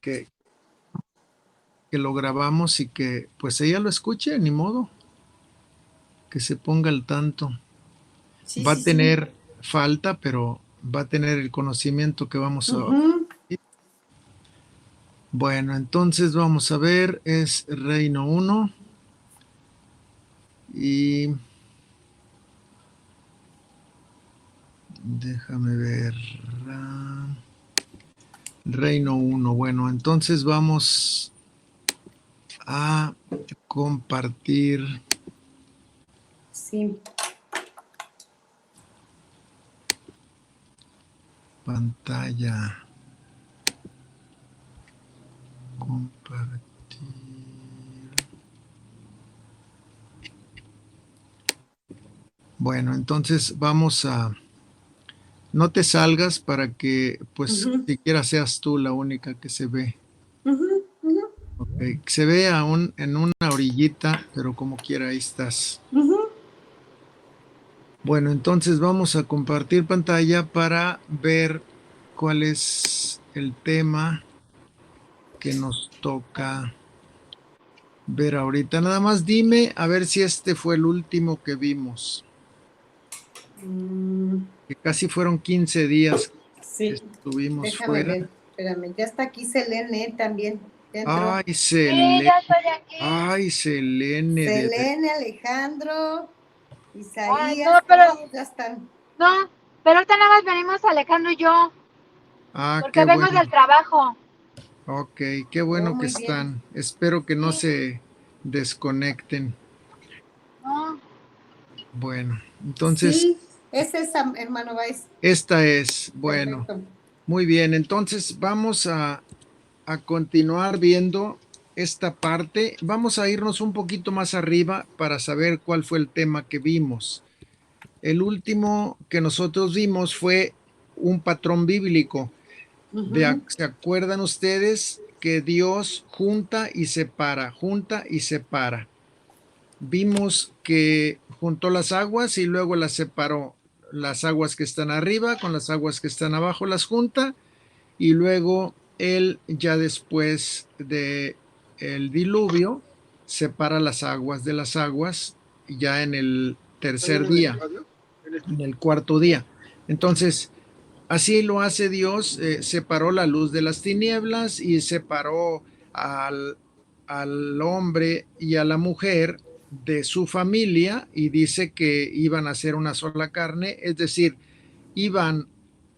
que, que lo grabamos y que pues ella lo escuche, ni modo, que se ponga al tanto. Sí, Va a sí, sí. tener falta, pero va a tener el conocimiento que vamos a... Ujú. Bueno, entonces vamos a ver, es Reino 1 y déjame ver. Reino 1. Bueno, entonces vamos a compartir Sí. pantalla. Compartir. Bueno, entonces vamos a... No te salgas para que, pues, Ujú, siquiera seas tú la única que se ve. ujú, ujú, Okay. Se ve aún en una orillita, pero como quiera, ahí estás. ujú. Bueno, entonces vamos a compartir pantalla para ver cuál es el tema que nos toca ver ahorita. Nada más dime a ver si este fue el último que vimos. Mm, Que casi fueron 15 días que sí, estuvimos déjame fuera. ver. Espérame, ya está aquí Selene también. Ya entró. Ay, Sí, Selene. ya estoy aquí. Ay, Selene. Selene, Alejandro, Ay, Isaías, no, pero todos ya están. no, pero ahorita nada más venimos Alejandro y yo, Ah, qué porque vengo bueno. del trabajo. Ok, qué Oh, bueno que muy bien. están. Espero que no Sí, se desconecten. no, Bueno, entonces, Sí, es esa, hermano Vais. esta es, bueno, Perfecto. muy bien. Entonces, vamos a continuar viendo esta parte. Vamos a irnos un poquito más arriba para saber cuál fue el tema que vimos. El último que nosotros vimos fue un patrón bíblico. Ujú. ¿Se acuerdan ustedes que Dios junta y separa? Vimos que juntó las aguas y luego las separó. Las aguas que están arriba con las aguas que están abajo las junta y luego él ya después de el diluvio separa las aguas de las aguas ya en el tercer día, en el cuarto día. Entonces, así lo hace Dios, separó la luz de las tinieblas y separó al, al hombre y a la mujer de su familia y dice que iban a ser una sola carne, es decir, iban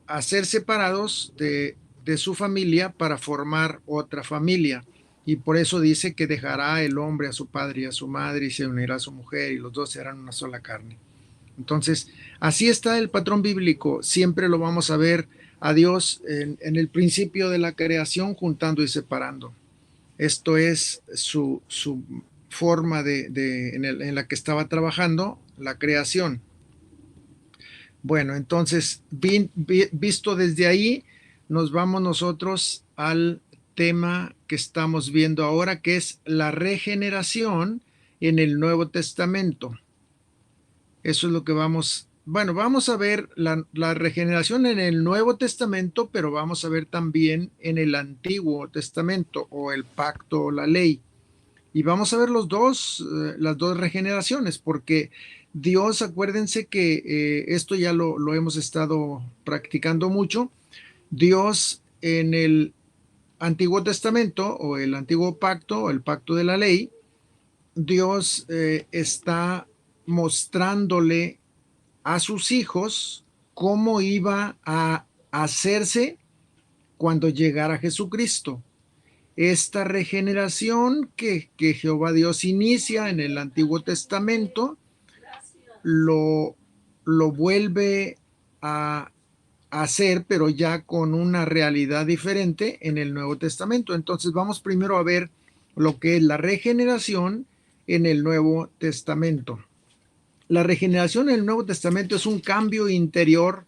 a ser separados de su familia para formar otra familia. Y por eso dice que dejará el hombre a su padre y a su madre y se unirá a su mujer y los dos serán una sola carne. Entonces, así está el patrón bíblico. Siempre lo vamos a ver a Dios en el principio de la creación juntando y separando. Esto es su forma en la que estaba trabajando la creación. Bueno, entonces, visto desde ahí, nos vamos nosotros al tema que estamos viendo ahora, que es la regeneración en el Nuevo Testamento. Eso es lo que vamos a ver la regeneración en el Nuevo Testamento, pero vamos a ver también en el Antiguo Testamento o el pacto o la ley. Y vamos a ver las dos regeneraciones, porque Dios, acuérdense que esto ya lo hemos estado practicando mucho. Dios en el Antiguo Testamento o el Antiguo Pacto o el Pacto de la Ley, Dios está mostrándole a sus hijos cómo iba a hacerse cuando llegara Jesucristo. Esta regeneración que Jehová Dios inicia en el Antiguo Testamento lo, lo vuelve a hacer, pero ya con una realidad diferente en el Nuevo Testamento. Entonces vamos primero a ver lo que es la regeneración en el Nuevo Testamento. La regeneración en el Nuevo Testamento es un cambio interior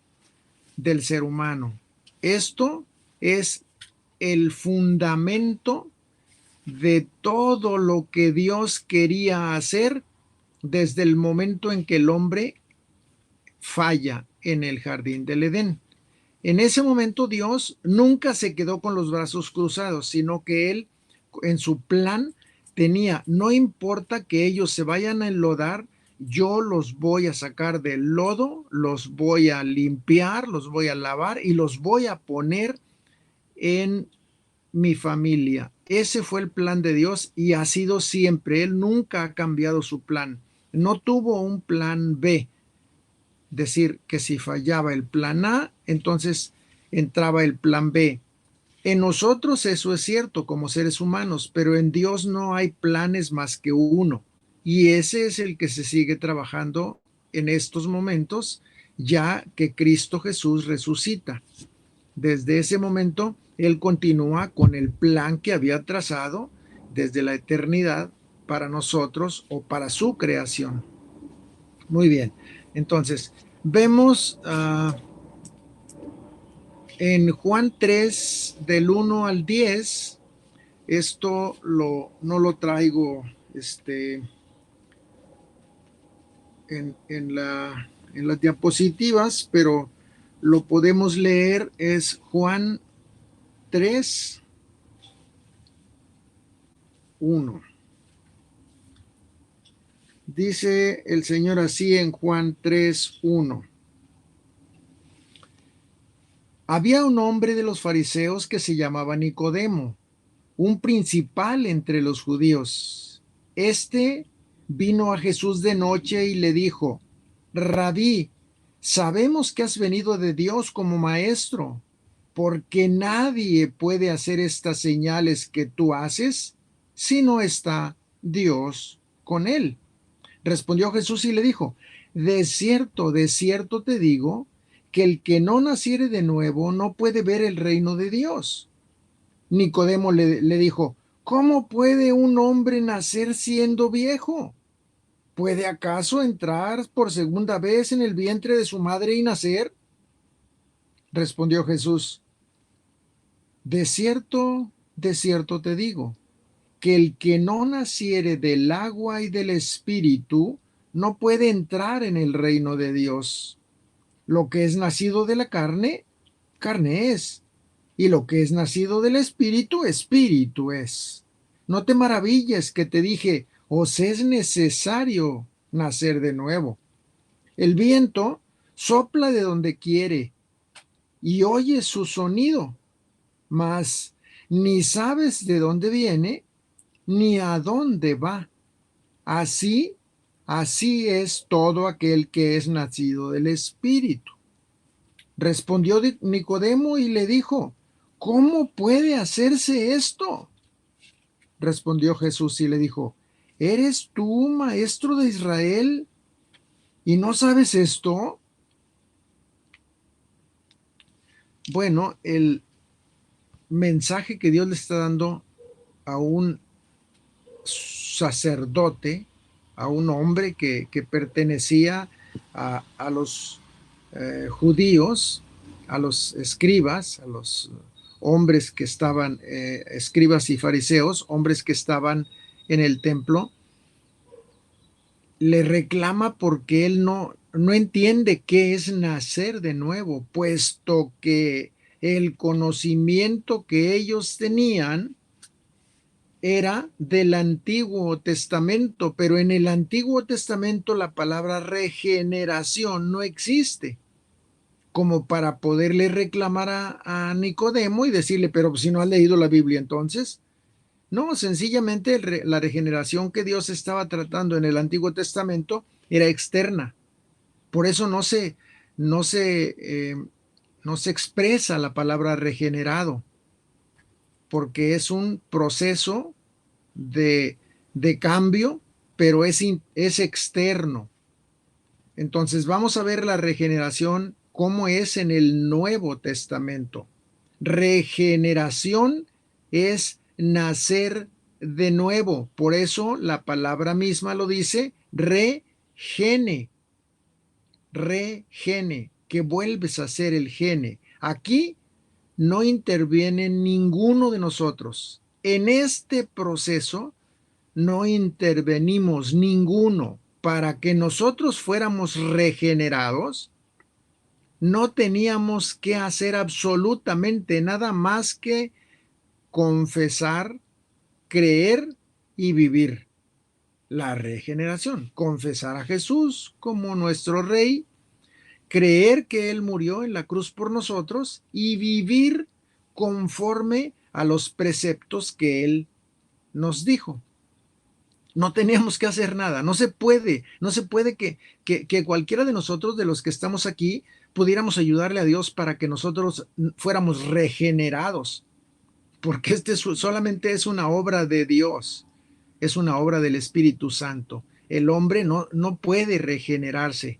del ser humano. Esto es el fundamento de todo lo que Dios quería hacer desde el momento en que el hombre falla en el jardín del Edén. En ese momento Dios nunca se quedó con los brazos cruzados, sino que Él en su plan tenía, no importa que ellos se vayan a enlodar, yo los voy a sacar del lodo, los voy a limpiar, los voy a lavar y los voy a poner en mi familia. Ese fue el plan de Dios y ha sido siempre. Él nunca ha cambiado su plan. No tuvo un plan B. Decir que si fallaba el plan A, entonces entraba el plan B. En nosotros eso es cierto como seres humanos, pero en Dios no hay planes más que uno. Y ese es el que se sigue trabajando en estos momentos, ya que Cristo Jesús resucita. Desde ese momento, Él continúa con el plan que había trazado desde la eternidad para nosotros o para su creación. Muy bien, entonces vemos en Juan 3 del 1 al 10, esto no lo traigo en las diapositivas, pero lo podemos leer, es Juan 3, 1. Dice el Señor así en Juan 3, 1. Había un hombre de los fariseos que se llamaba Nicodemo, un principal entre los judíos. Este vino a Jesús de noche y le dijo: Rabí, sabemos que has venido de Dios como maestro, porque nadie puede hacer estas señales que tú haces si no está Dios con él. Respondió Jesús y le dijo: de cierto te digo, que el que no naciere de nuevo no puede ver el reino de Dios. Nicodemo le dijo: ¿cómo puede un hombre nacer siendo viejo? ¿Puede acaso entrar por segunda vez en el vientre de su madre y nacer? Respondió Jesús: de cierto te digo, que el que no naciere del agua y del espíritu no puede entrar en el reino de Dios. Lo que es nacido de la carne, carne es, y lo que es nacido del espíritu, espíritu es. No te maravilles que te dije: os es necesario nacer de nuevo. El viento sopla de donde quiere y oyes su sonido, mas ni sabes de dónde viene ni a dónde va. Así es todo aquel que es nacido del Espíritu. Respondió Nicodemo y le dijo: ¿cómo puede hacerse esto? Respondió Jesús y le dijo: ¿eres tú maestro de Israel y no sabes esto? Bueno, el mensaje que Dios le está dando a un sacerdote, a un hombre que pertenecía a los judíos, a los escribas, a los hombres que estaban, escribas y fariseos, hombres que estaban en el templo, le reclama porque él no entiende qué es nacer de nuevo, puesto que el conocimiento que ellos tenían era del Antiguo Testamento, pero en el Antiguo Testamento la palabra regeneración no existe, como para poderle reclamar a Nicodemo y decirle: pero si no has leído la Biblia, entonces. No, sencillamente la regeneración que Dios estaba tratando en el Antiguo Testamento era externa. Por eso no se expresa la palabra regenerado, porque es un proceso de cambio, pero es externo. Entonces vamos a ver la regeneración cómo es en el Nuevo Testamento. Regeneración es nacer de nuevo. Por eso la palabra misma lo dice: regene, que vuelves a ser el gene. Aquí no interviene ninguno de nosotros. En este proceso no intervenimos ninguno. Para que nosotros fuéramos regenerados, no teníamos que hacer absolutamente nada más que confesar, creer y vivir la regeneración. Confesar a Jesús como nuestro Rey, creer que Él murió en la cruz por nosotros y vivir conforme a los preceptos que Él nos dijo. No teníamos que hacer nada, no se puede que cualquiera de nosotros, de los que estamos aquí, pudiéramos ayudarle a Dios para que nosotros fuéramos regenerados, porque solamente es una obra de Dios, es una obra del Espíritu Santo. El hombre no puede regenerarse,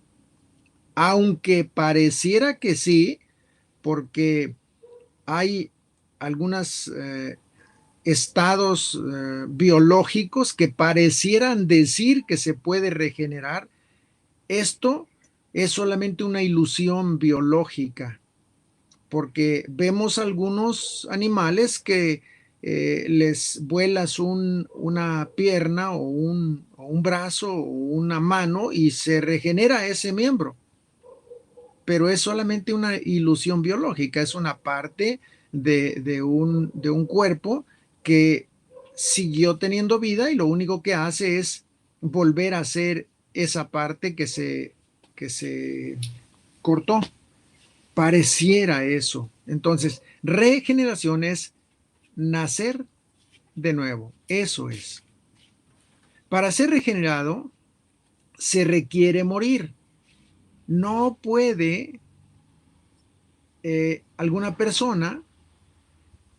aunque pareciera que sí, porque hay algunas estados biológicos que parecieran decir que se puede regenerar. Esto es solamente una ilusión biológica, porque vemos algunos animales que les vuelas una pierna o un brazo o una mano y se regenera ese miembro, pero es solamente una ilusión biológica, es una parte de un cuerpo que siguió teniendo vida y lo único que hace es volver a ser esa parte que se cortó. Pareciera eso. Entonces, regeneración es nacer de nuevo. Eso es. Para ser regenerado se requiere morir. No puede alguna persona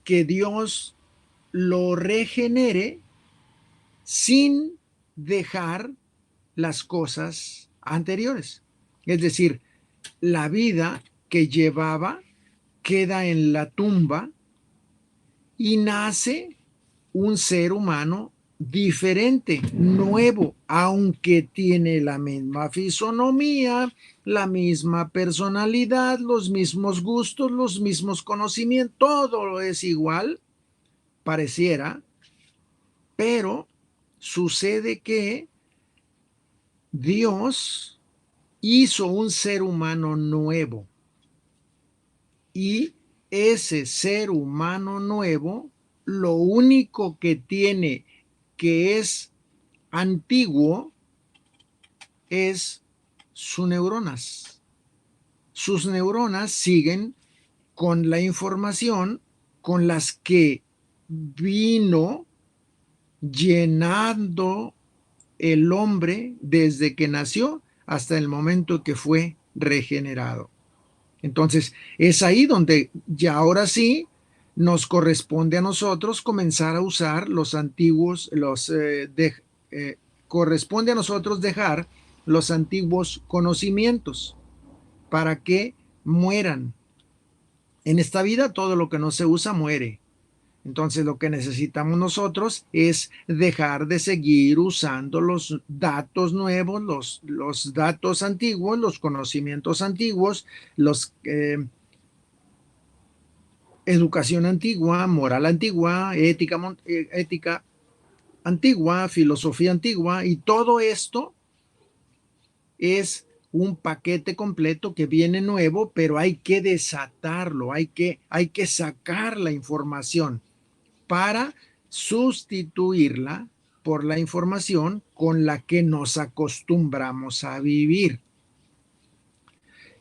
que Dios lo regenere sin dejar las cosas anteriores. Es decir, la vida que llevaba queda en la tumba y nace un ser humano diferente, nuevo, aunque tiene la misma fisonomía, la misma personalidad, los mismos gustos, los mismos conocimientos, todo es igual, pareciera, pero sucede que Dios hizo un ser humano nuevo y ese ser humano nuevo, lo único que tiene que es antiguo es sus neuronas. Sus neuronas siguen con la información con las que vino llenando el hombre desde que nació hasta el momento que fue regenerado. Entonces, es ahí donde ya ahora sí nos corresponde a nosotros comenzar a usar los antiguos, corresponde a nosotros dejar los antiguos conocimientos para que mueran. En esta vida todo lo que no se usa muere. Entonces lo que necesitamos nosotros es dejar de seguir usando los datos nuevos, los datos antiguos, los conocimientos antiguos, educación antigua, moral antigua, ética antigua, filosofía antigua, y todo esto es un paquete completo que viene nuevo, pero hay que desatarlo, hay que sacar la información para sustituirla por la información con la que nos acostumbramos a vivir.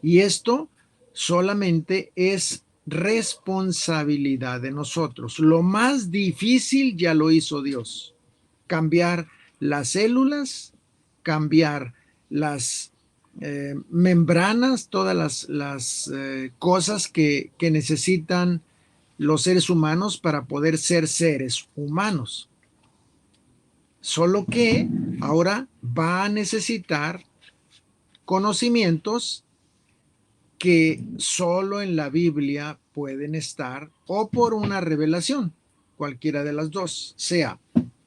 Y esto solamente es responsabilidad de nosotros. Lo más difícil ya lo hizo Dios. Cambiar las células, cambiar las membranas, todas las cosas que necesitan los seres humanos para poder ser seres humanos. Solo que ahora va a necesitar conocimientos que solo en la Biblia pueden estar o por una revelación, cualquiera de las dos, sea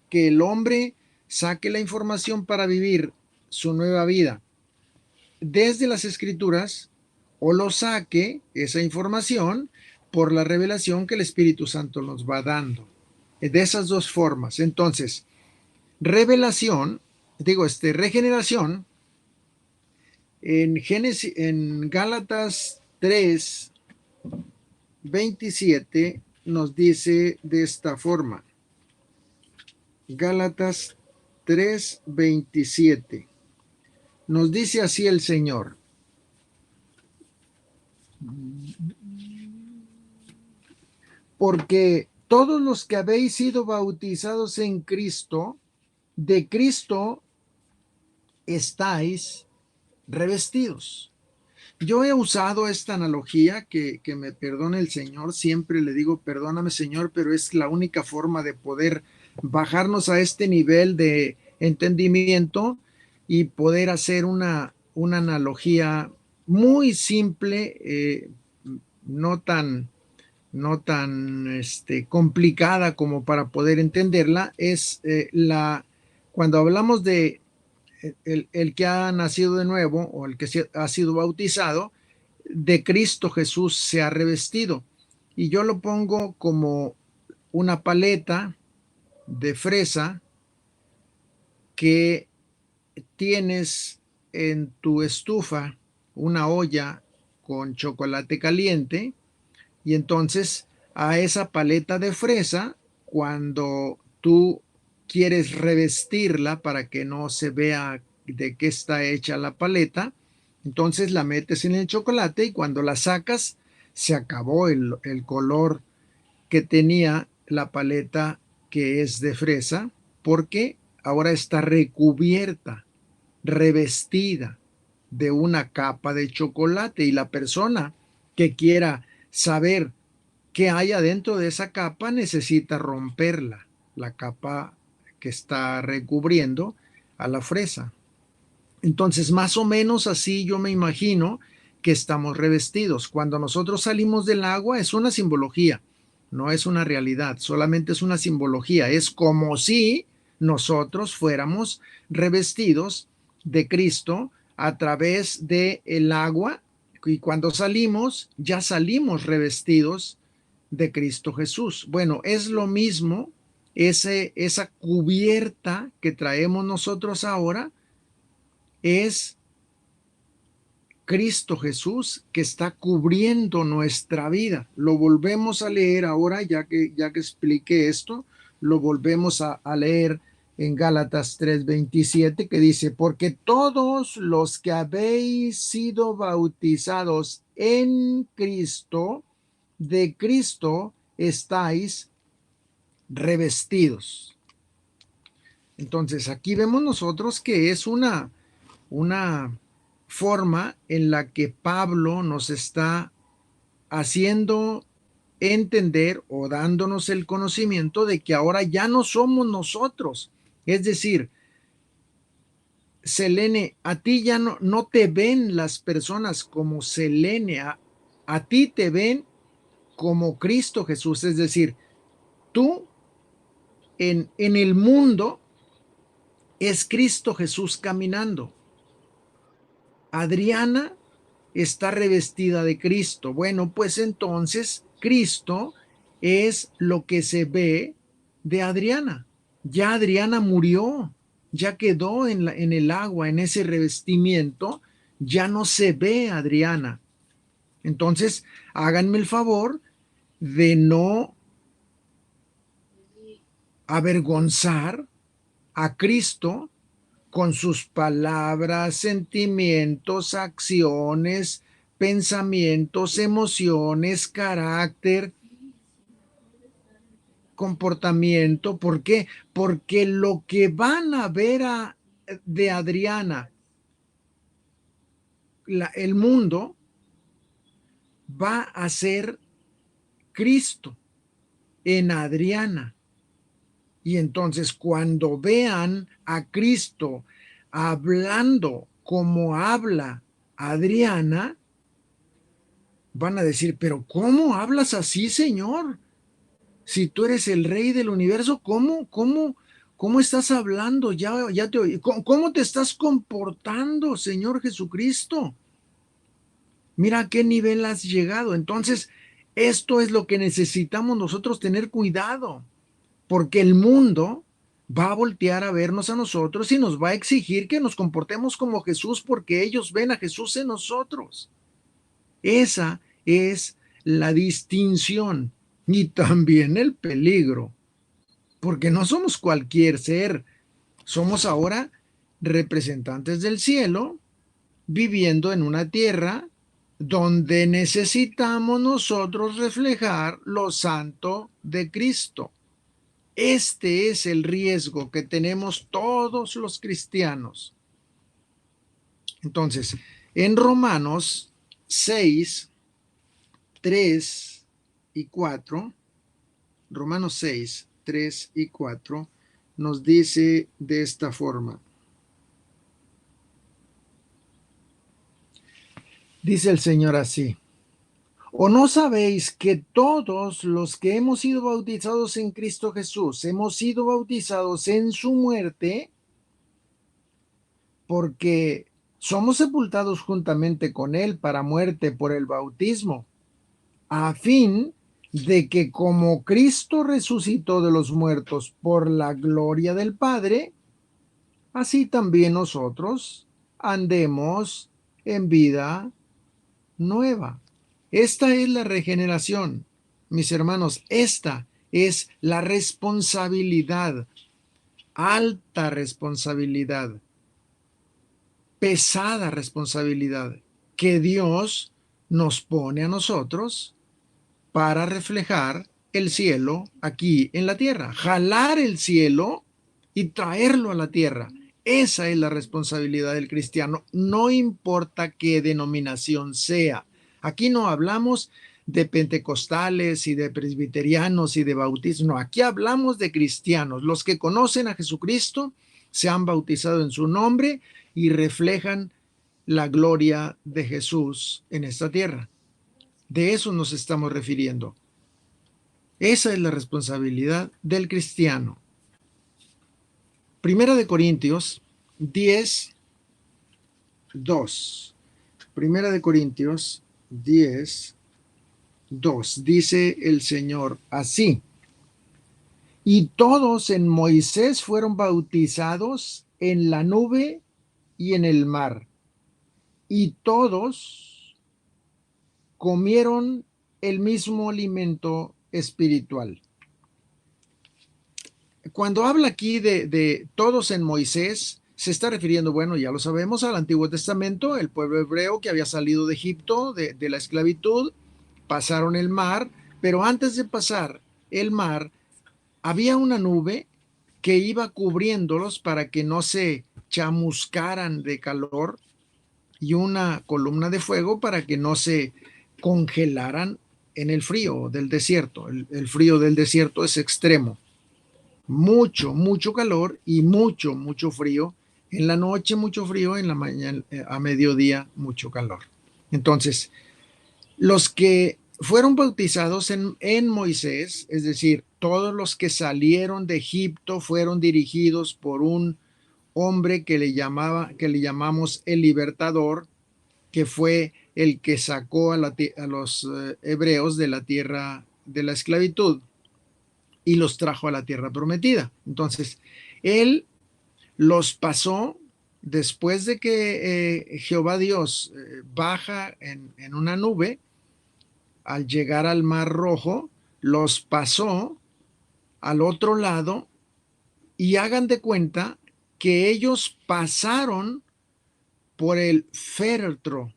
que el hombre saque la información para vivir su nueva vida desde las Escrituras o lo saque esa información por la revelación que el Espíritu Santo nos va dando. De esas dos formas. Entonces, regeneración en Gálatas 3:27 nos dice de esta forma. Gálatas 3:27. Nos dice así el Señor. Porque todos los que habéis sido bautizados en Cristo, de Cristo estáis revestidos. Yo he usado esta analogía, que me perdone el Señor, siempre le digo, perdóname Señor, pero es la única forma de poder bajarnos a este nivel de entendimiento y poder hacer una analogía muy simple, no tan complicada como para poder entenderla. Es cuando hablamos de el que ha nacido de nuevo o el que ha sido bautizado, de Cristo Jesús se ha revestido. Y yo lo pongo como una paleta de fresa que tienes en tu estufa, una olla con chocolate caliente, y entonces a esa paleta de fresa, cuando tú quieres revestirla para que no se vea de qué está hecha la paleta, entonces la metes en el chocolate y cuando la sacas se acabó el color que tenía la paleta que es de fresa, porque ahora está recubierta, revestida de una capa de chocolate, y la persona que quiera saber qué hay adentro de esa capa necesita romperla, la capa que está recubriendo a la fresa. Entonces, más o menos así yo me imagino que estamos revestidos. Cuando nosotros salimos del agua es una simbología, no es una realidad, solamente es una simbología. Es como si nosotros fuéramos revestidos de Cristo a través del agua, y cuando salimos, ya salimos revestidos de Cristo Jesús. Bueno, es lo mismo, esa cubierta que traemos nosotros ahora es Cristo Jesús, que está cubriendo nuestra vida. Lo volvemos a leer ahora, ya que expliqué esto, lo volvemos a leer en Gálatas 3:27, que dice, porque todos los que habéis sido bautizados en Cristo, de Cristo estáis revestidos. Entonces aquí vemos nosotros que es una forma en la que Pablo nos está haciendo entender o dándonos el conocimiento de que ahora ya no somos nosotros. Es decir, Selene, a ti ya no te ven las personas como Selene, a ti te ven como Cristo Jesús. Es decir, tú en el mundo es Cristo Jesús caminando. Adriana está revestida de Cristo. Bueno, pues entonces Cristo es lo que se ve de Adriana. Ya Adriana murió, ya quedó en el agua, en ese revestimiento, ya no se ve Adriana. Entonces, háganme el favor de no avergonzar a Cristo con sus palabras, sentimientos, acciones, pensamientos, emociones, carácter, comportamiento. ¿Por qué? Porque lo que van a ver de Adriana, el mundo, va a ser Cristo en Adriana. Y entonces cuando vean a Cristo hablando como habla Adriana, van a decir, pero ¿cómo hablas así, Señor? Si tú eres el rey del universo, ¿cómo estás hablando? Ya te oí. ¿Cómo te estás comportando, Señor Jesucristo? Mira a qué nivel has llegado. Entonces, esto es lo que necesitamos nosotros tener cuidado, porque el mundo va a voltear a vernos a nosotros y nos va a exigir que nos comportemos como Jesús, porque ellos ven a Jesús en nosotros. Esa es la distinción y también el peligro, porque no somos cualquier ser, somos ahora representantes del cielo, viviendo en una tierra donde necesitamos nosotros reflejar lo santo de Cristo. Este es el riesgo que tenemos todos los cristianos. Entonces, en Romanos 6, 3 y 4, Romanos 6, 3 y 4, nos dice de esta forma. Dice el Señor así: ¿o no sabéis que todos los que hemos sido bautizados en Cristo Jesús, hemos sido bautizados en su muerte? Porque somos sepultados juntamente con él para muerte por el bautismo, a fin de que como Cristo resucitó de los muertos por la gloria del Padre, así también nosotros andemos en vida nueva. Esta es la regeneración, mis hermanos. Esta es la responsabilidad, alta responsabilidad, pesada responsabilidad que Dios nos pone a nosotros para reflejar el cielo aquí en la tierra, jalar el cielo y traerlo a la tierra. Esa es la responsabilidad del cristiano, no importa qué denominación sea. Aquí no hablamos de pentecostales y de presbiterianos y de bautistas, no, aquí hablamos de cristianos, los que conocen a Jesucristo, se han bautizado en su nombre y reflejan la gloria de Jesús en esta tierra. De eso nos estamos refiriendo. Esa es la responsabilidad del cristiano. Primera de Corintios 10, 2. Primera de Corintios 10, 2. Dice el Señor así: y todos en Moisés fueron bautizados en la nube y en el mar, y todos comieron el mismo alimento espiritual. Cuando habla aquí de todos en Moisés, se está refiriendo, bueno, ya lo sabemos, al Antiguo Testamento, el pueblo hebreo que había salido de Egipto, de la esclavitud, pasaron el mar, pero antes de pasar el mar, había una nube que iba cubriéndolos para que no se chamuscaran de calor y una columna de fuego para que no se congelaran en el frío del desierto. El frío del desierto es extremo. Mucho calor y mucho frío. En la noche mucho frío, en la mañana, a mediodía mucho calor. Entonces, los que fueron bautizados en Moisés, es decir, todos los que salieron de Egipto fueron dirigidos por un hombre que le llamamos el libertador, que fue el que sacó a los hebreos de la tierra de la esclavitud y los trajo a la tierra prometida. Entonces, él los pasó después de que Jehová Dios baja en una nube. Al llegar al Mar Rojo, los pasó al otro lado y hagan de cuenta que ellos pasaron por el féretro,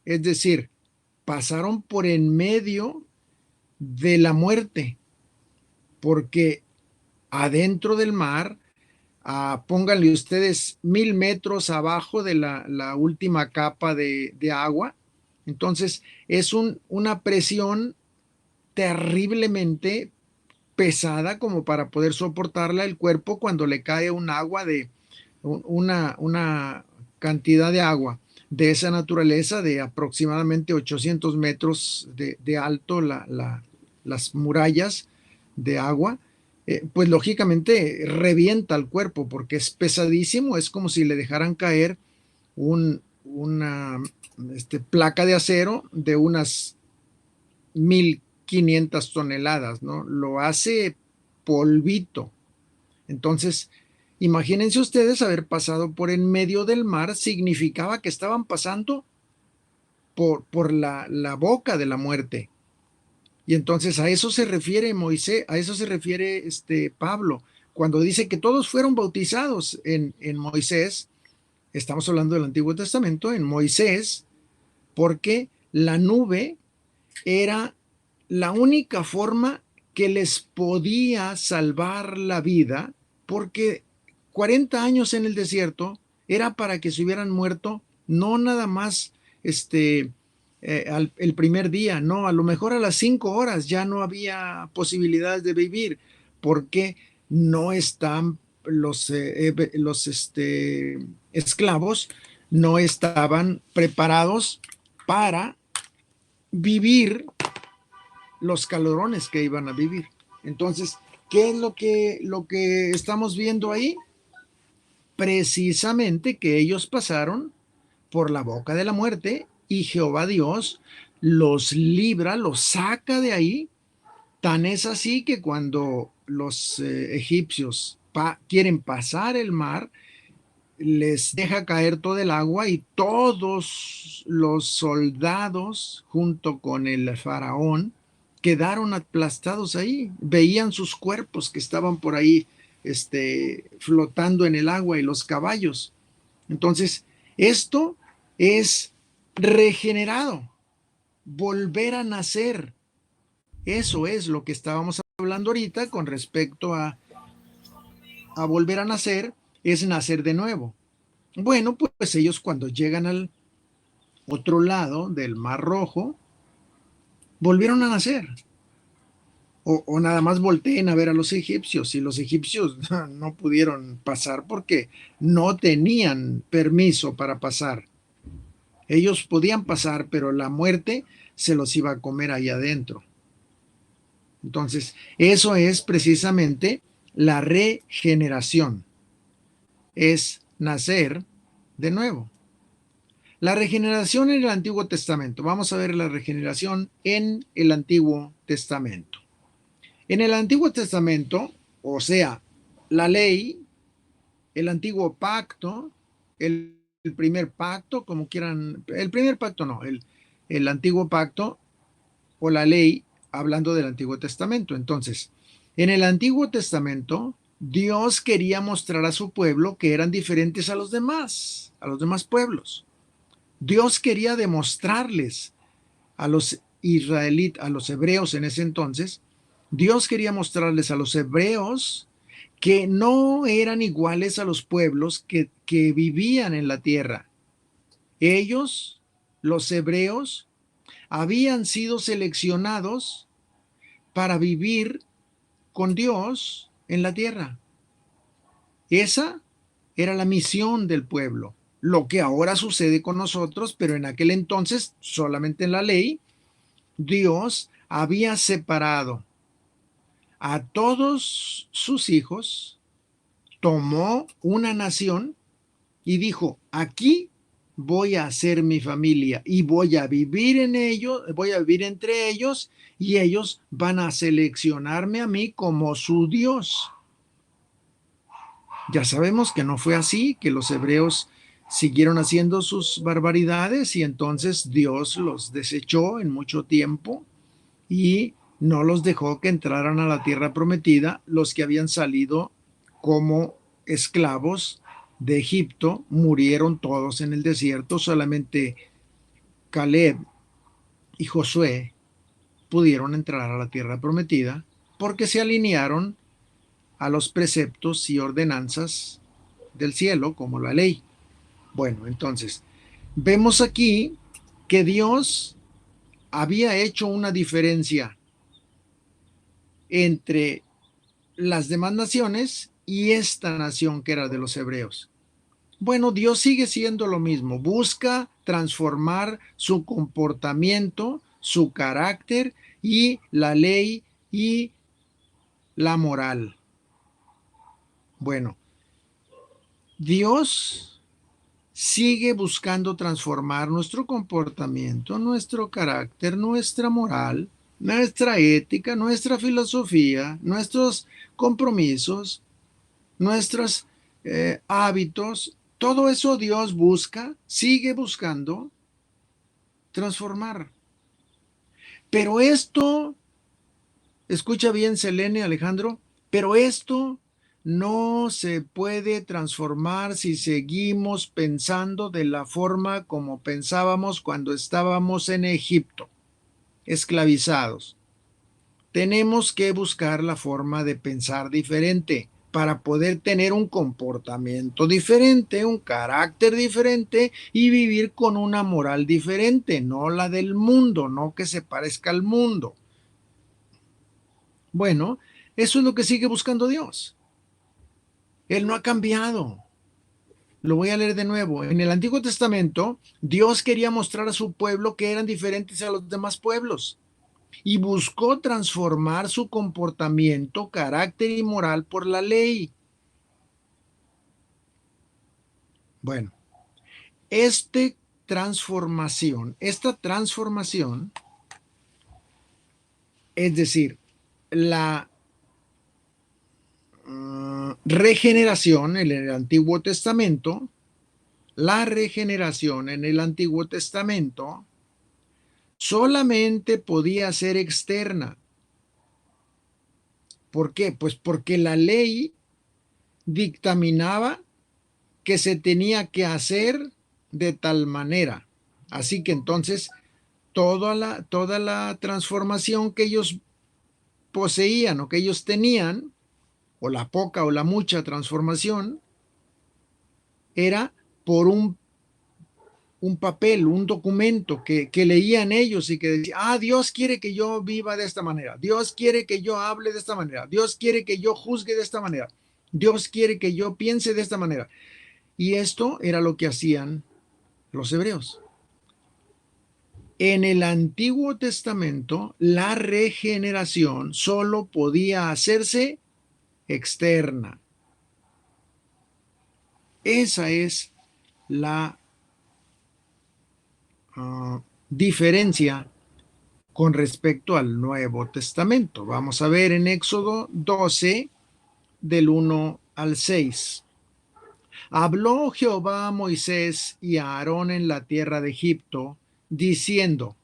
es decir, pasaron por en medio de la muerte, porque adentro del mar, pónganle ustedes 1000 metros abajo de la última capa de agua, entonces es una presión terriblemente pesada como para poder soportarla el cuerpo cuando le cae un agua de una cantidad de agua de esa naturaleza de aproximadamente 800 metros de alto, las murallas de agua, pues lógicamente revienta el cuerpo porque es pesadísimo, es como si le dejaran caer una placa de acero de unas 1500 toneladas, ¿no? Lo hace polvito. Entonces, imagínense ustedes haber pasado por en medio del mar, significaba que estaban pasando por la boca de la muerte. Y entonces a eso se refiere Moisés, a eso se refiere Pablo, cuando dice que todos fueron bautizados en Moisés. Estamos hablando del Antiguo Testamento, en Moisés, porque la nube era la única forma que les podía salvar la vida, porque 40 años en el desierto era para que se hubieran muerto, no nada más el primer día, no, a lo mejor a las 5 horas ya no había posibilidades de vivir, porque no están los esclavos, no estaban preparados para vivir los calorones que iban a vivir. Entonces, ¿qué es lo que estamos viendo ahí? Precisamente que ellos pasaron por la boca de la muerte y Jehová Dios los libra, los saca de ahí. Tan es así que cuando los egipcios quieren pasar el mar, les deja caer todo el agua y todos los soldados junto con el faraón quedaron aplastados ahí. Veían sus cuerpos que estaban por ahí flotando en el agua y los caballos. Entonces, esto es regenerado, volver a nacer. Eso es lo que estábamos hablando ahorita con respecto a volver a nacer, es nacer de nuevo. Bueno, pues ellos cuando llegan al otro lado del Mar Rojo, volvieron a nacer. O nada más volteen a ver a los egipcios, y los egipcios no pudieron pasar porque no tenían permiso para pasar. Ellos podían pasar, pero la muerte se los iba a comer ahí adentro. Entonces, eso es precisamente la regeneración. Es nacer de nuevo. La regeneración en el Antiguo Testamento. Vamos a ver la regeneración en el Antiguo Testamento. En el Antiguo Testamento, o sea, la ley, el antiguo pacto, el primer pacto, como quieran, el primer pacto no, el antiguo pacto o la ley, hablando del Antiguo Testamento. Entonces, en el Antiguo Testamento, Dios quería mostrar a su pueblo que eran diferentes a los demás pueblos. Dios quería demostrarles a los israelitas, a los hebreos en ese entonces, Dios quería mostrarles a los hebreos que no eran iguales a los pueblos que vivían en la tierra. Ellos, los hebreos, habían sido seleccionados para vivir con Dios en la tierra. Esa era la misión del pueblo. Lo que ahora sucede con nosotros, pero en aquel entonces, solamente en la ley, Dios había separado a todos sus hijos, tomó una nación y dijo, aquí voy a hacer mi familia y voy a vivir en ellos, voy a vivir entre ellos y ellos van a seleccionarme a mí como su Dios. Ya sabemos que no fue así, que los hebreos siguieron haciendo sus barbaridades y entonces Dios los desechó en mucho tiempo y no los dejó que entraran a la tierra prometida. Los que habían salido como esclavos de Egipto murieron todos en el desierto. Solamente Caleb y Josué pudieron entrar a la tierra prometida porque se alinearon a los preceptos y ordenanzas del cielo, como la ley. Bueno, entonces, vemos aquí que Dios había hecho una diferencia entre las demás naciones y esta nación que era de los hebreos. Bueno, Dios sigue siendo lo mismo, busca transformar su comportamiento, su carácter y la ley y la moral. Bueno, Dios sigue buscando transformar nuestro comportamiento, nuestro carácter, nuestra moral, nuestra ética, nuestra filosofía, nuestros compromisos, nuestros hábitos. Todo eso Dios busca, sigue buscando transformar. Pero esto, escucha bien, Selene, Alejandro, pero esto no se puede transformar si seguimos pensando de la forma como pensábamos cuando estábamos en Egipto, esclavizados. Tenemos que buscar la forma de pensar diferente para poder tener un comportamiento diferente, un carácter diferente y vivir con una moral diferente, no la del mundo, no que se parezca al mundo. Bueno, eso es lo que sigue buscando Dios. Él no ha cambiado. Lo voy a leer de nuevo. En el Antiguo Testamento, Dios quería mostrar a su pueblo que eran diferentes a los demás pueblos y buscó transformar su comportamiento, carácter y moral por la ley. Bueno, esta transformación, es decir, la regeneración en el Antiguo Testamento, solamente podía ser externa. ¿Por qué? Pues porque la ley dictaminaba que se tenía que hacer de tal manera. Así que entonces toda la transformación que ellos poseían o que ellos tenían, o la poca o la mucha transformación, era por un papel, un documento que leían ellos y que decía, Dios quiere que yo viva de esta manera, Dios quiere que yo hable de esta manera, Dios quiere que yo juzgue de esta manera, Dios quiere que yo piense de esta manera. Y esto era lo que hacían los hebreos. En el Antiguo Testamento, la regeneración solo podía hacerse externa. Esa es la diferencia con respecto al Nuevo Testamento. Vamos a ver en Éxodo 12, del 1 al 6. Habló Jehová a Moisés y a Aarón en la tierra de Egipto, diciendo: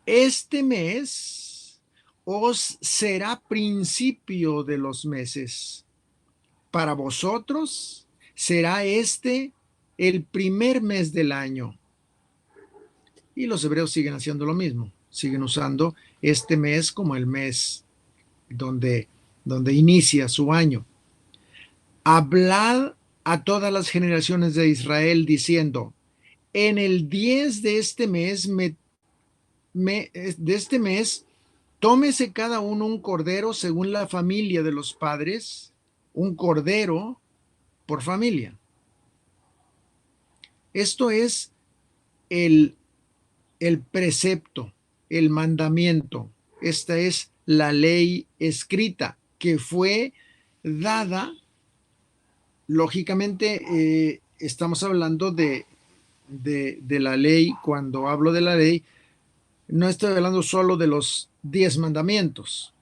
este mes os será principio de los meses. Para vosotros será este el primer mes del año. Y los hebreos siguen haciendo lo mismo, siguen usando este mes como el mes donde inicia su año. Hablad a todas las generaciones de Israel diciendo: en el 10 de este mes, tómese cada uno un cordero según la familia de los padres, un cordero por familia. Esto es el precepto, el mandamiento. Esta es la ley escrita que fue dada. Lógicamente, estamos hablando de la ley. Cuando hablo de la ley, no estoy hablando solo de los 10 mandamientos,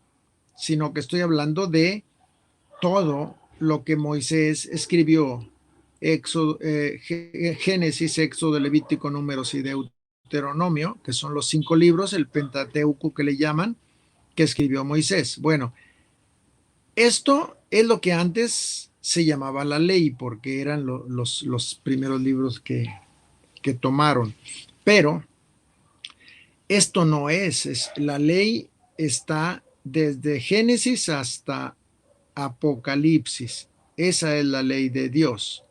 sino que estoy hablando de todo lo que Moisés escribió: Génesis, Éxodo, Levítico, Números y Deuteronomio, que son los 5 libros, el Pentateuco que le llaman, que escribió Moisés. Bueno, esto es lo que antes se llamaba la ley, porque eran los primeros libros que tomaron. Pero esto no es la ley. Está desde Génesis hasta Apocalipsis. Esa es la ley de Dios.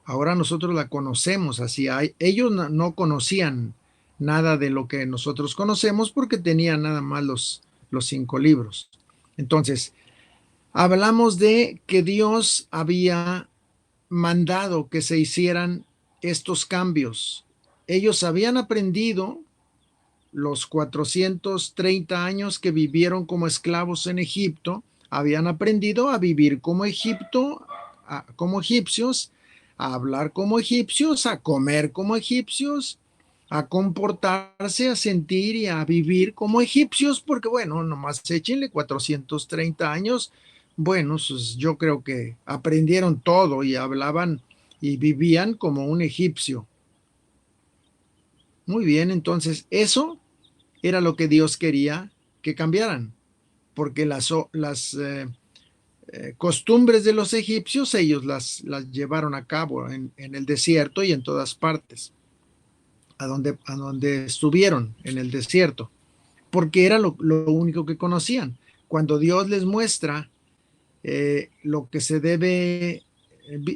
Ahora nosotros la conocemos así. Ellos no conocían nada de lo que nosotros conocemos porque tenían nada más los 5 libros. Entonces, hablamos de que Dios había mandado que se hicieran estos cambios. Ellos habían aprendido los 430 años que vivieron como esclavos en Egipto, habían aprendido a vivir como egipcios, a hablar como egipcios, a comer como egipcios, a comportarse, a sentir y a vivir como egipcios, porque bueno, nomás échenle 430 años. Bueno, pues yo creo que aprendieron todo y hablaban y vivían como un egipcio. Muy bien, entonces eso era lo que Dios quería que cambiaran, porque las costumbres de los egipcios ellos las llevaron a cabo en el desierto y en todas partes, a donde estuvieron en el desierto, porque era lo único que conocían. Cuando Dios les muestra lo que se debe,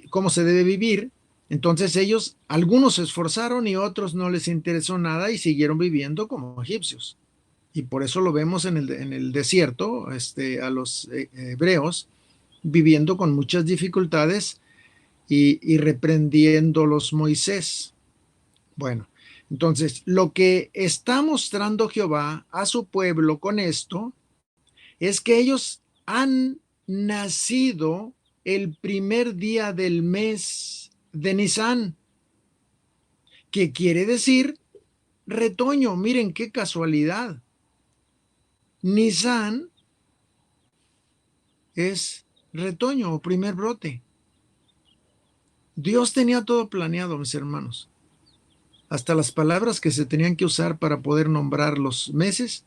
cómo se debe vivir, entonces ellos, algunos se esforzaron y otros no les interesó nada y siguieron viviendo como egipcios. Y por eso lo vemos en el desierto, a los hebreos viviendo con muchas dificultades y reprendiéndolos Moisés. Bueno, entonces lo que está mostrando Jehová a su pueblo con esto es que ellos han nacido el primer día del mes de Nisan, que quiere decir retoño. Miren qué casualidad. Nisan es retoño o primer brote. Dios tenía todo planeado, mis hermanos. Hasta las palabras que se tenían que usar para poder nombrar los meses,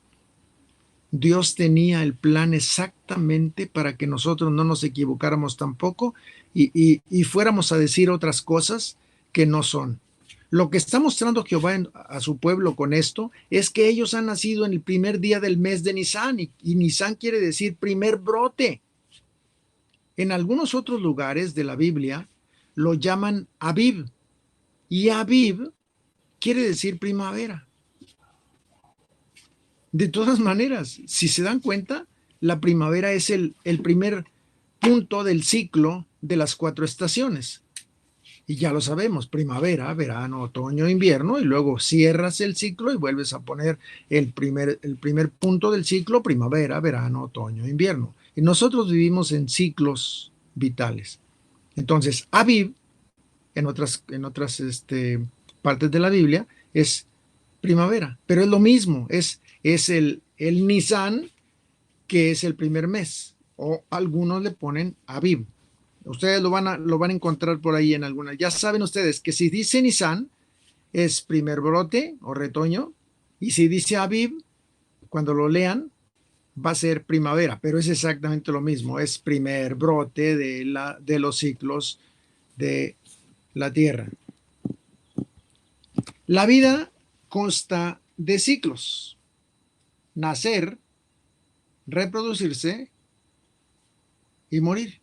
Dios tenía el plan exactamente para que nosotros no nos equivocáramos tampoco y fuéramos a decir otras cosas que no son. Lo que está mostrando Jehová a su pueblo con esto es que ellos han nacido en el primer día del mes de Nisan y Nisan quiere decir primer brote. En algunos otros lugares de la Biblia lo llaman Aviv y Aviv quiere decir primavera. De todas maneras, si se dan cuenta, la primavera es el primer punto del ciclo de las 4 estaciones. Y ya lo sabemos, primavera, verano, otoño, invierno, y luego cierras el ciclo y vuelves a poner el primer punto del ciclo, primavera, verano, otoño, invierno. Y nosotros vivimos en ciclos vitales. Entonces, Aviv, en otras partes de la Biblia, es primavera, pero es lo mismo, es el Nisan, que es el primer mes, o algunos le ponen Aviv. Ustedes lo van a encontrar por ahí en algunas. Ya saben ustedes que si dice Nisan es primer brote o retoño, y si dice Aviv, cuando lo lean, va a ser primavera, pero es exactamente lo mismo, es primer brote de los ciclos de la tierra. La vida consta de ciclos: nacer, reproducirse y morir.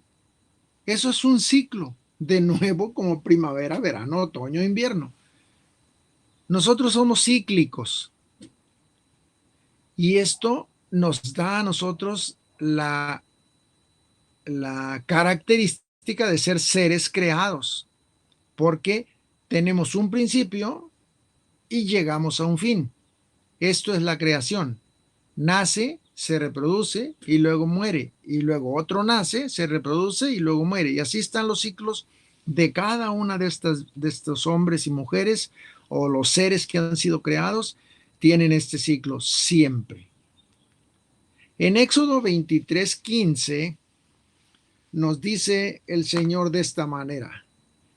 Eso es un ciclo, de nuevo como primavera, verano, otoño, invierno. Nosotros somos cíclicos y esto nos da a nosotros la característica de ser seres creados, porque tenemos un principio y llegamos a un fin. Esto es la creación. Nace, se reproduce y luego muere. Y luego otro nace, se reproduce y luego muere. Y así están los ciclos de cada una de estos hombres y mujeres, o los seres que han sido creados, tienen este ciclo siempre. En Éxodo 23:15 nos dice el Señor de esta manera: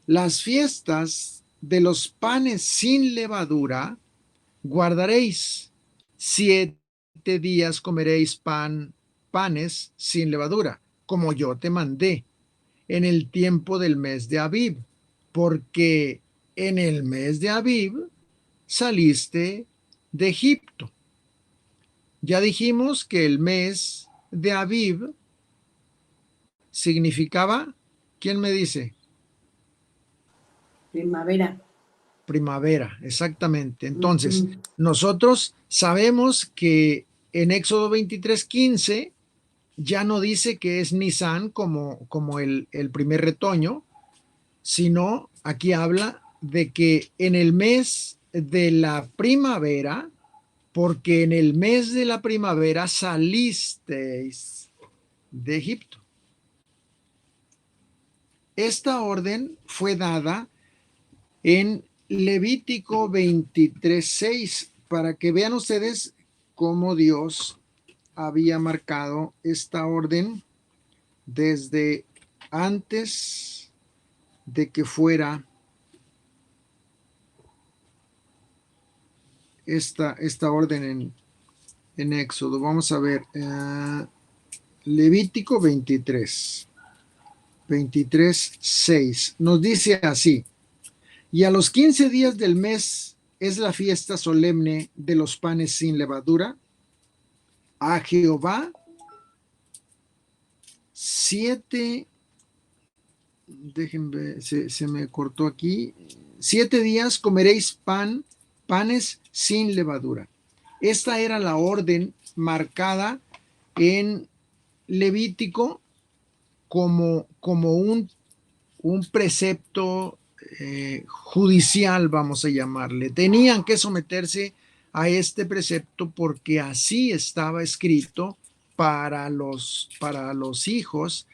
las fiestas de los panes sin levadura guardaréis. 7 días comeréis panes sin levadura, como yo te mandé, en el tiempo del mes de Abib, porque en el mes de Abib saliste de Egipto. Ya dijimos que el mes de Abib significaba, ¿quién me dice? Primavera. Primavera, exactamente. Entonces, nosotros sabemos que en Éxodo 23:15 ya no dice que es Nisan como el primer retoño, sino aquí habla de que en el mes de la primavera, porque en el mes de la primavera salisteis de Egipto. Esta orden fue dada en Levítico 23:6, para que vean ustedes cómo Dios había marcado esta orden desde antes de que fuera esta orden en Éxodo. Vamos a ver. Levítico 23, 6. Nos dice así: y a los 15 días del mes es la fiesta solemne de los panes sin levadura. A Jehová 7, déjenme, se me cortó aquí. 7 días comeréis panes sin levadura. Esta era la orden marcada en Levítico como un precepto judicial, vamos a llamarle. Tenían que someterse a este precepto porque así estaba escrito para los hijos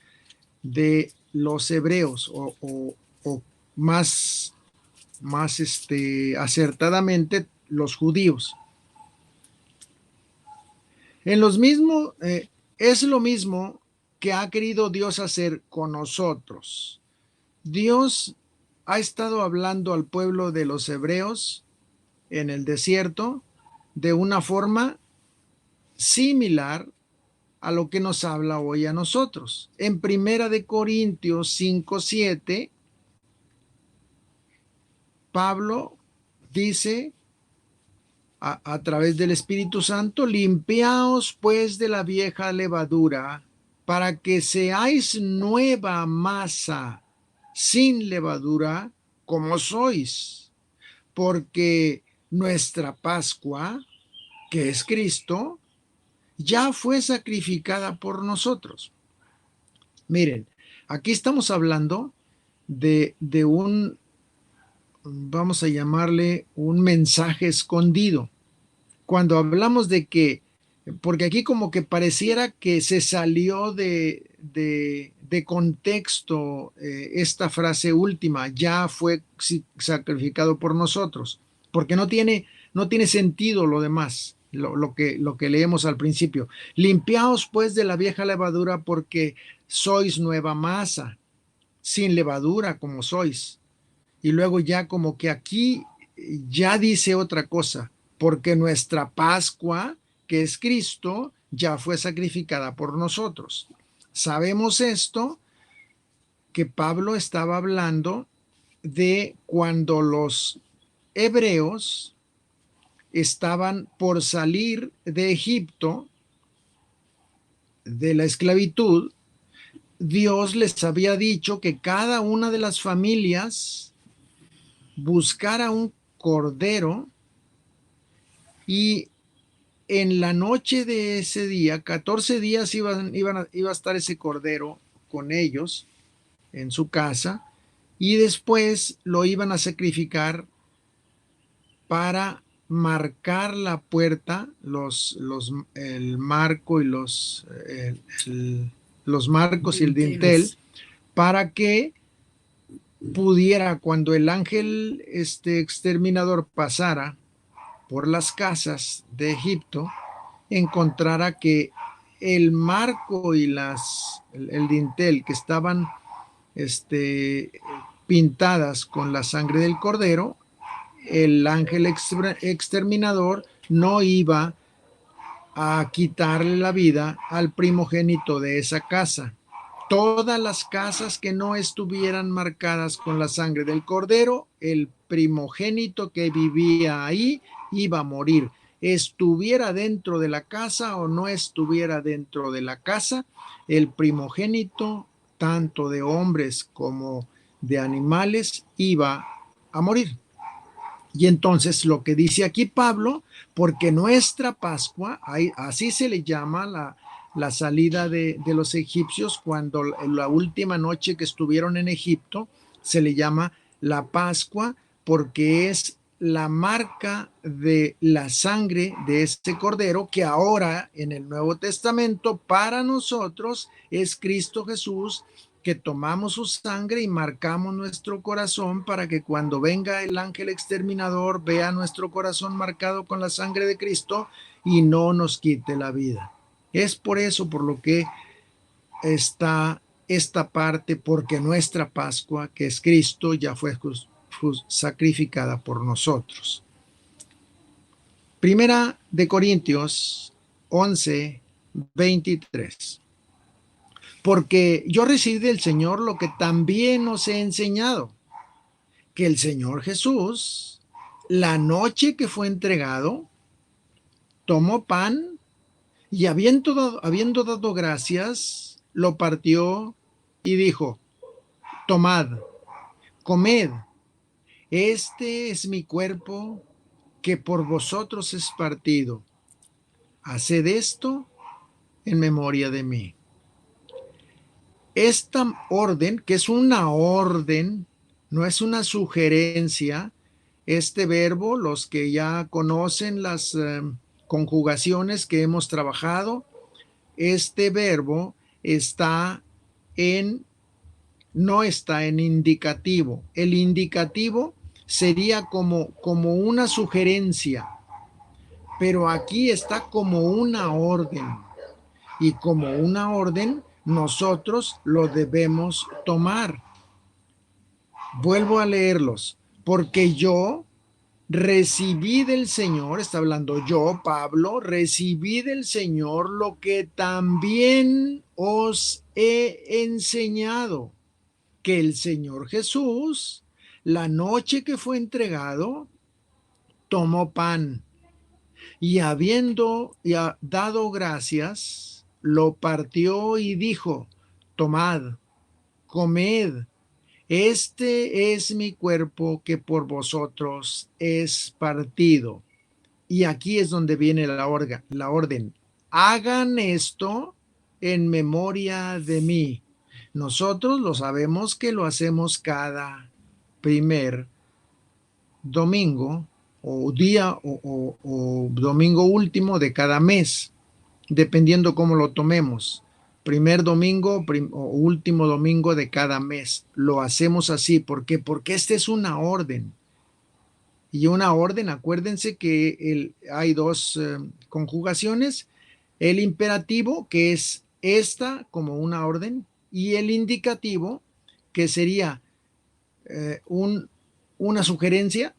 de los hebreos, o más acertadamente los judíos. En los mismos, es lo mismo que ha querido Dios hacer con nosotros. Dios ha estado hablando al pueblo de los hebreos en el desierto de una forma similar a lo que nos habla hoy a nosotros. En Primera de Corintios 5:7, Pablo dice a través del Espíritu Santo: limpiaos pues de la vieja levadura, para que seáis nueva masa sin levadura, como sois, porque nuestra Pascua, que es Cristo, ya fue sacrificada por nosotros. Miren, aquí estamos hablando de un, vamos a llamarle, un mensaje escondido. Cuando hablamos de que, porque aquí como que pareciera que se salió de contexto esta frase última: ya fue sacrificado por nosotros, porque no tiene sentido lo demás, lo que leemos al principio. Limpiaos pues de la vieja levadura, porque sois nueva masa, sin levadura como sois. Y luego ya como que aquí ya dice otra cosa: porque nuestra Pascua, que es Cristo, ya fue sacrificada por nosotros. Sabemos esto, que Pablo estaba hablando de cuando los hebreos estaban por salir de Egipto, de la esclavitud. Dios les había dicho que cada una de las familias buscara un cordero, y en la noche de ese día, 14 días iba a estar ese cordero con ellos en su casa, y después lo iban a sacrificar para marcar la puerta, el marco y los marcos y el dintel, para que pudiera, cuando el ángel exterminador pasara por las casas de Egipto, encontrara que el marco y el dintel que estaban pintadas con la sangre del cordero, el ángel exterminador no iba a quitarle la vida al primogénito de esa casa. Todas las casas que no estuvieran marcadas con la sangre del cordero, el primogénito que vivía ahí iba a morir. Estuviera dentro de la casa o no estuviera dentro de la casa, el primogénito, tanto de hombres como de animales, iba a morir. Y entonces lo que dice aquí Pablo: porque nuestra Pascua, así se le llama la salida de los egipcios, cuando la última noche que estuvieron en Egipto, se le llama la Pascua, porque es la marca de la sangre de este cordero, que ahora en el Nuevo Testamento para nosotros es Cristo Jesús, que tomamos su sangre y marcamos nuestro corazón, para que cuando venga el ángel exterminador vea nuestro corazón marcado con la sangre de Cristo y no nos quite la vida. Es por eso por lo que está esta parte: porque nuestra Pascua, que es Cristo, ya fue sacrificada por nosotros. Primera de Corintios 11:23. Porque yo recibí del Señor lo que también os he enseñado, que el Señor Jesús, la noche que fue entregado, tomó pan y habiendo dado gracias, lo partió y dijo: tomad, comed, este es mi cuerpo que por vosotros es partido. Haced esto en memoria de mí. Esta orden, que es una orden, no es una sugerencia, este verbo, los que ya conocen las conjugaciones que hemos trabajado, este verbo no está en indicativo. El indicativo sería como una sugerencia, pero aquí está como una orden. Y como una orden, nosotros lo debemos tomar. Vuelvo a leerlos. Porque yo recibí del Señor, está hablando yo, Pablo, recibí del Señor lo que también os he enseñado, que el Señor Jesús, la noche que fue entregado, tomó pan y habiendo dado gracias, lo partió y dijo: tomad, comed, este es mi cuerpo que por vosotros es partido. Y aquí es donde viene la orden. Hagan esto en memoria de mí. Nosotros lo sabemos que lo hacemos cada primer domingo o día o domingo último de cada mes, dependiendo cómo lo tomemos. Primer domingo o último domingo de cada mes. Lo hacemos así. ¿Por qué? Porque esta es una orden. Y una orden, acuérdense que hay dos conjugaciones. El imperativo, que es esta como una orden, y el indicativo, que sería una sugerencia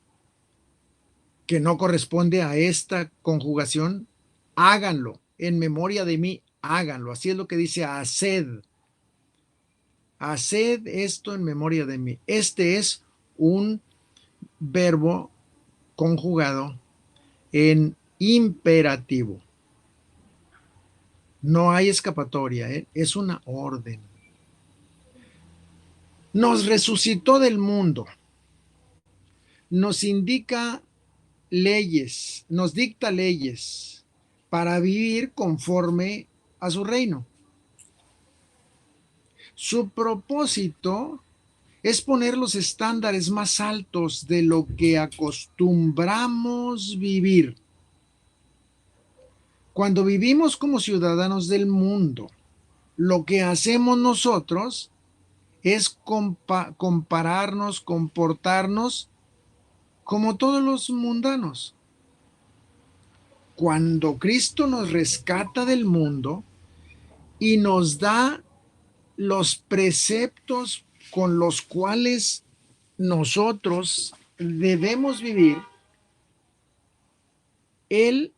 que no corresponde a esta conjugación. Háganlo en memoria de mí, háganlo. Así es lo que dice: haced esto en memoria de mí. Este es un verbo conjugado en imperativo. No hay escapatoria, es una orden. Nos resucitó del mundo. Nos indica leyes, nos dicta leyes para vivir conforme a su reino. Su propósito es poner los estándares más altos de lo que acostumbramos vivir. Cuando vivimos como ciudadanos del mundo, lo que hacemos nosotros es compararnos, comportarnos como todos los mundanos. Cuando Cristo nos rescata del mundo y nos da los preceptos con los cuales nosotros debemos vivir, Él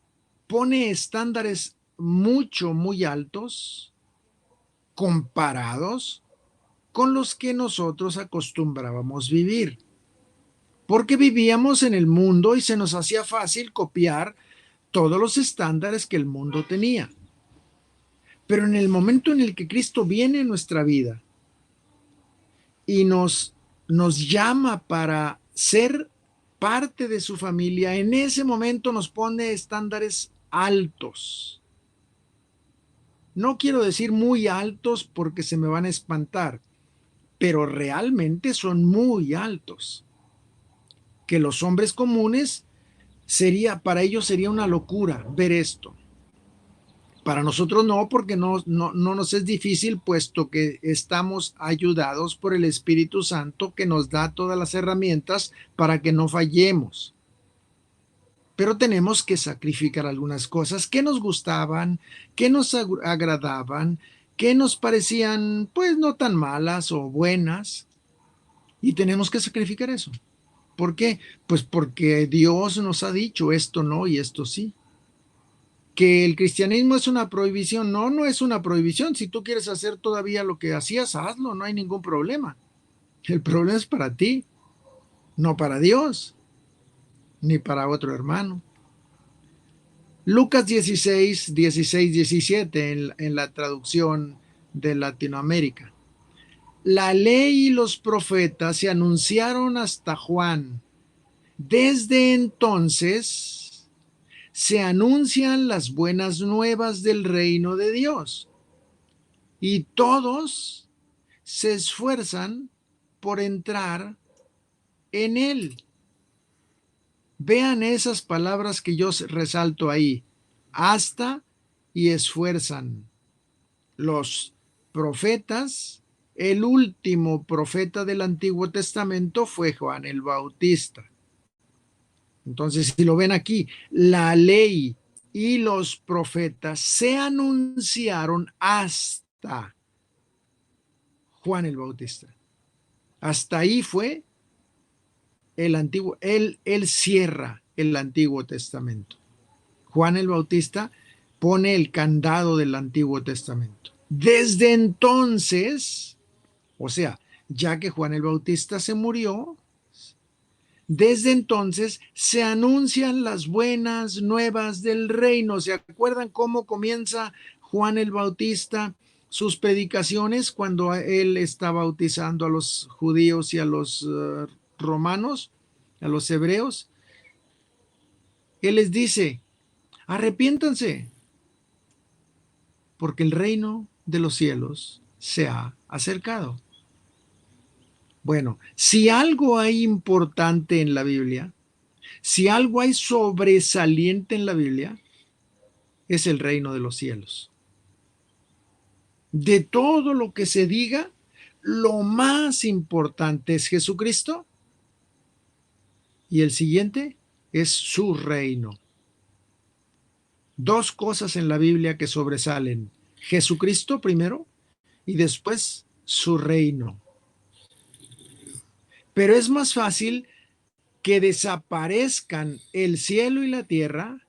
pone estándares muy altos comparados con los que nosotros acostumbrábamos vivir, porque vivíamos en el mundo y se nos hacía fácil copiar todos los estándares que el mundo tenía. Pero en el momento en el que Cristo viene en nuestra vida y nos llama para ser parte de su familia, en ese momento nos pone estándares altos. No quiero decir muy altos porque se me van a espantar, pero realmente son muy altos. Que los hombres comunes para ellos sería una locura ver esto. Para nosotros no, porque no nos es difícil, puesto que estamos ayudados por el Espíritu Santo, que nos da todas las herramientas para que no fallemos. Pero tenemos que sacrificar algunas cosas que nos gustaban, que nos agradaban, que nos parecían pues no tan malas o buenas, y tenemos que sacrificar eso. ¿Por qué? Pues porque Dios nos ha dicho esto no y esto sí. Que el cristianismo es una prohibición. No, no es una prohibición. Si tú quieres hacer todavía lo que hacías, hazlo, no hay ningún problema. El problema es para ti, no para Dios, ni para otro hermano. Lucas 16, 16, 17 en la traducción de Latinoamérica. La ley y los profetas se anunciaron hasta Juan. Desde entonces se anuncian las buenas nuevas del reino de Dios y todos se esfuerzan por entrar en él. Vean esas palabras que yo resalto ahí, hasta y esfuerzan. Los profetas, el último profeta del Antiguo Testamento fue Juan el Bautista. Entonces, si lo ven aquí, la ley y los profetas se anunciaron hasta Juan el Bautista. Hasta ahí fue el antiguo, él cierra el Antiguo Testamento. Juan el Bautista pone el candado del Antiguo Testamento. Desde entonces, o sea, ya que Juan el Bautista se murió, desde entonces se anuncian las buenas nuevas del reino. ¿Se acuerdan cómo comienza Juan el Bautista sus predicaciones cuando él está bautizando a los judíos y a los romanos, a los hebreos? Él les dice, arrepiéntanse, porque el reino de los cielos se ha acercado. Bueno, si algo hay importante en la Biblia, si algo hay sobresaliente en la Biblia, es el reino de los cielos. De todo lo que se diga, lo más importante es Jesucristo y el siguiente es su reino. Dos cosas en la Biblia que sobresalen: Jesucristo primero y después su reino. Pero es más fácil que desaparezcan el cielo y la tierra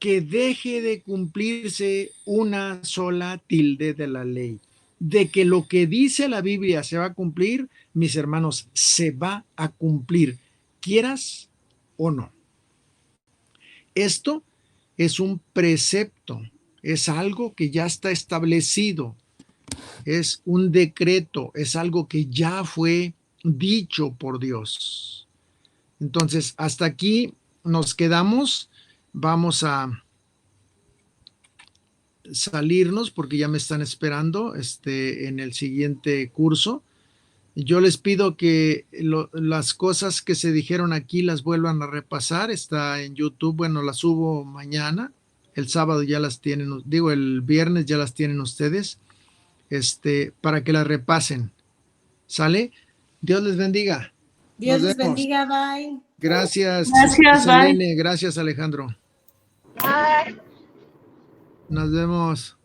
que deje de cumplirse una sola tilde de la ley. De que lo que dice la Biblia se va a cumplir, mis hermanos, se va a cumplir, quieras o no. Esto es un precepto, es algo que ya está establecido, es un decreto, es algo que ya fue dicho por Dios. Entonces, hasta aquí nos quedamos. Vamos a salirnos porque ya me están esperando en el siguiente curso. Yo les pido que las cosas que se dijeron aquí las vuelvan a repasar. Está en YouTube, bueno, las subo mañana. El sábado ya las tienen, digo, el viernes ya las tienen ustedes, para que las repasen. ¿Sale? Dios les bendiga. Dios les bendiga, bye. Gracias. Gracias, Selene. Gracias, Alejandro. Ay. Nos vemos.